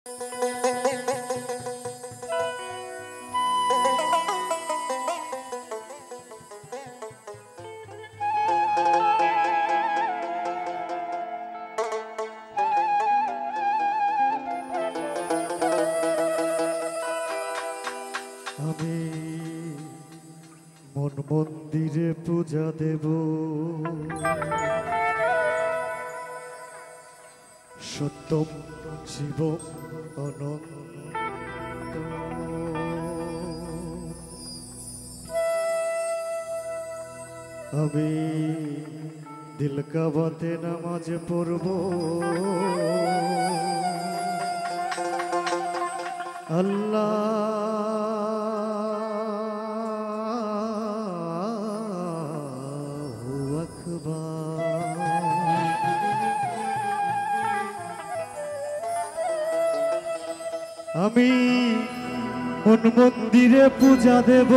আমি মন মন্দিরে পূজা দেব, সত্যম শিব অনন্ত। আমি দিল কাবাতে নামাজ পড়ব, আল্লাহু আকবার। আমি মন মন্দিরে পূজা দেব,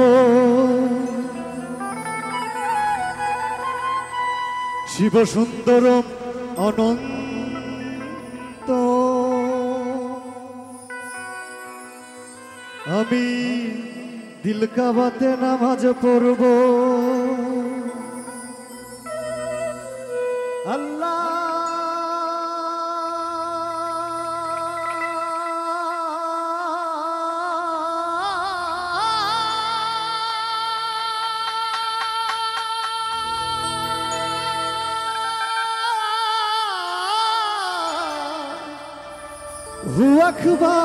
শিব সুন্দরম অনন্ত। আমি দিল কাবাতে নামাজ পড়ব, আল্লাহু আকবার।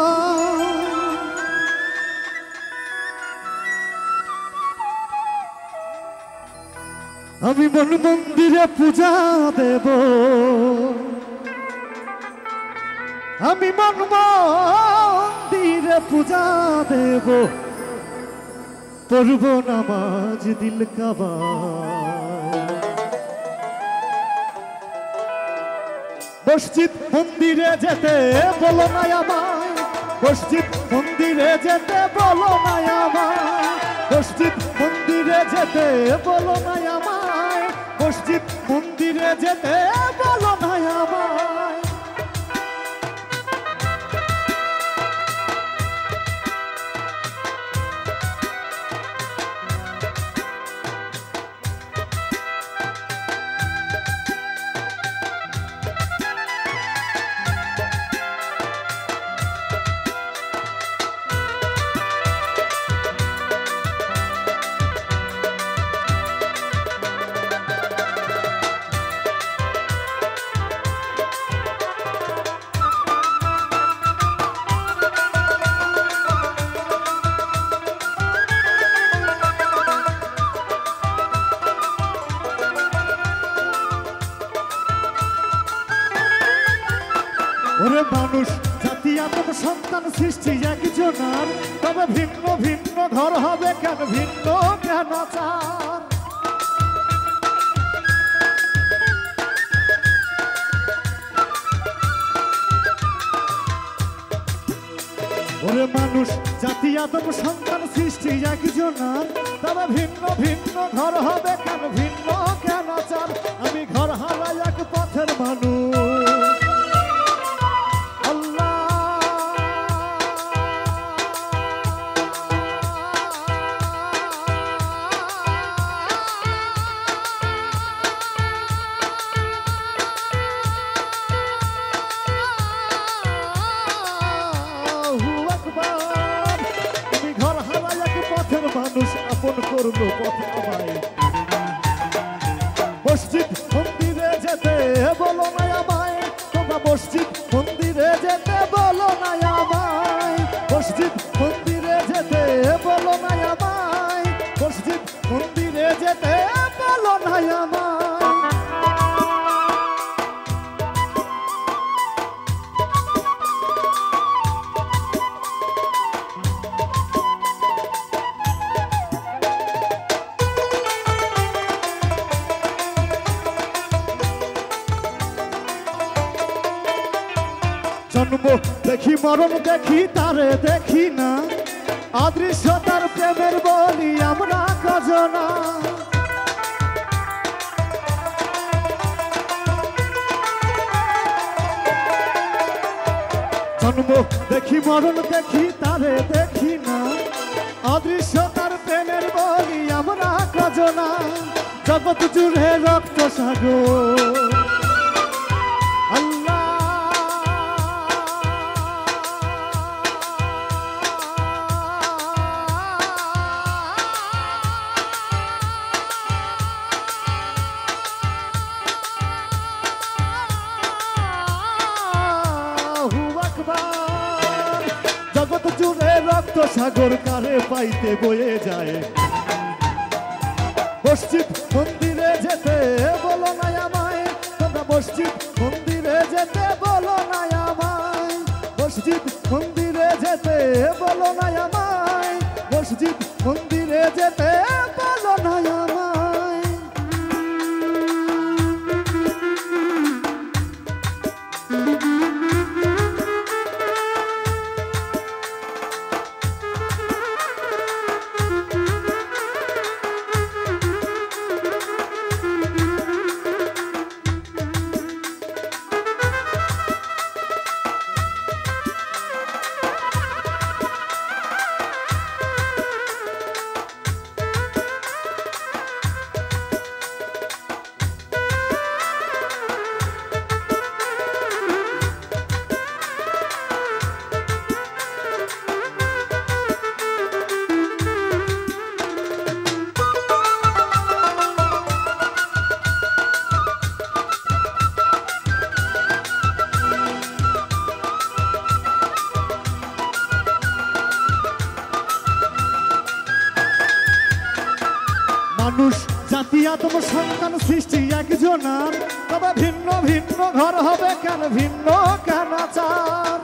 আমি মন মন্দিরে পূজা দেব, আমি মন মন্দিরে পূজা দেব, পড়ব নামাজ দিল কাবা। মসজিদ মন্দিরে যেতে বলো না আমায়, মসজিদ মন্দিরে যেতে বলো না আমায়, মসজিদ মন্দিরে যেতে বলো না আমায়, মসজিদ মন্দিরে যেতে বলো না আমায়। ওরে মানুষ জাতি আদম সন্তান সৃষ্টি একজনার, তবে ভিন্ন ভিন্ন ঘর হবে কেন, ভিন্ন কেন চার। ওরে মানুষ জাতি আদম সন্তান সৃষ্টি একজনার, তবে ভিন্ন ভিন্ন ঘর হবে কেন, ভিন্ন কেন চার। আমি ঘর হারাই এক পথের মানুষ, মানুষ আপন করলো পথ আমায়। মসজিদ মন্দিরে যেতে বলো না আমায়, তোমরা মসজিদ মন্দিরে যেতে বলো না আমায়, মসজিদ মন্দিরে যেতে বলো না আমায়, মসজিদ মন্দিরে যেতে বলো না আমায়। জন্ম দেখি মরণ দেখি তারে দেখি না, অদৃশ্যতার প্রেমের বলি আমরা কজনা। জন্ম জন্ম দেখি মরণ দেখি তারে দেখি না, অদৃশ্য তার প্রেমের বলি আমরা কজনা, জগৎ জুড়ে রক্ত সাগর। আল্লাহ জগৎ জুড়ে রক্ত সাগর কারে পাইতে বয়ে যায়। মসজিদ মন্দিরে যেতে বলো না আমায়, তোমরা মসজিদ মন্দিরে যেতে বলো না আমায়, মসজিদ মন্দিরে যেতে বলো না আমায়, মসজিদ মন্দিরে যেতে বলো না আমায়। মানুষ জাতি আদম সন্তান সৃষ্টি একজনার, তবে ভিন্ন ভিন্ন ঘর হবে কেন, ভিন্ন কেন আচার।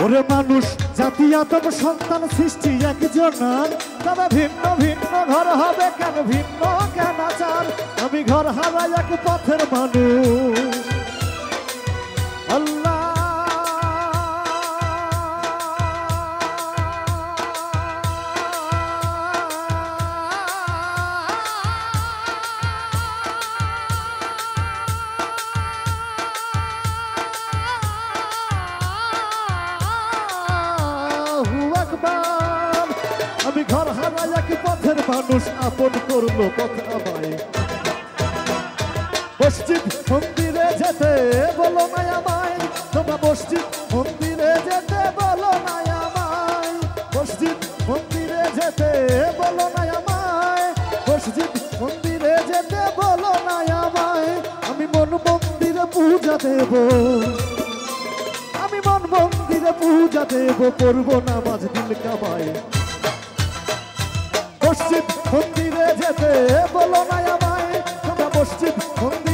ওরে মানুষ জাতি আদম সন্তান সৃষ্টি একজনার, তবে ভিন্ন ভিন্ন ঘর হবে কেন, ভিন্ন কেন আচার। আমি ঘর হারাই এক পথের মানুষ। আল্লাহ আমি ঘর হারাই এক পথের মানুষ, আপন করলো পথ আমায়। মসজিদ মন্দিরে যেতে বলো না আমায়, তোমরা মসজিদ মন্দিরে যেতে বলো না আমায়, মসজিদ মন্দিরে যেতে বলো না আমায়, মসজিদ মন্দিরে যেতে বলো না আমায়। আমি মন মন্দিরে পূজা দেব, আমি মন মন্দিরে পূজা দেব, পড়বো নামাজ দিল কাবায়। মসজিদ মন্দিরে যেতে বলো না আমায়, তোমরা মসজিদ মন্দিরে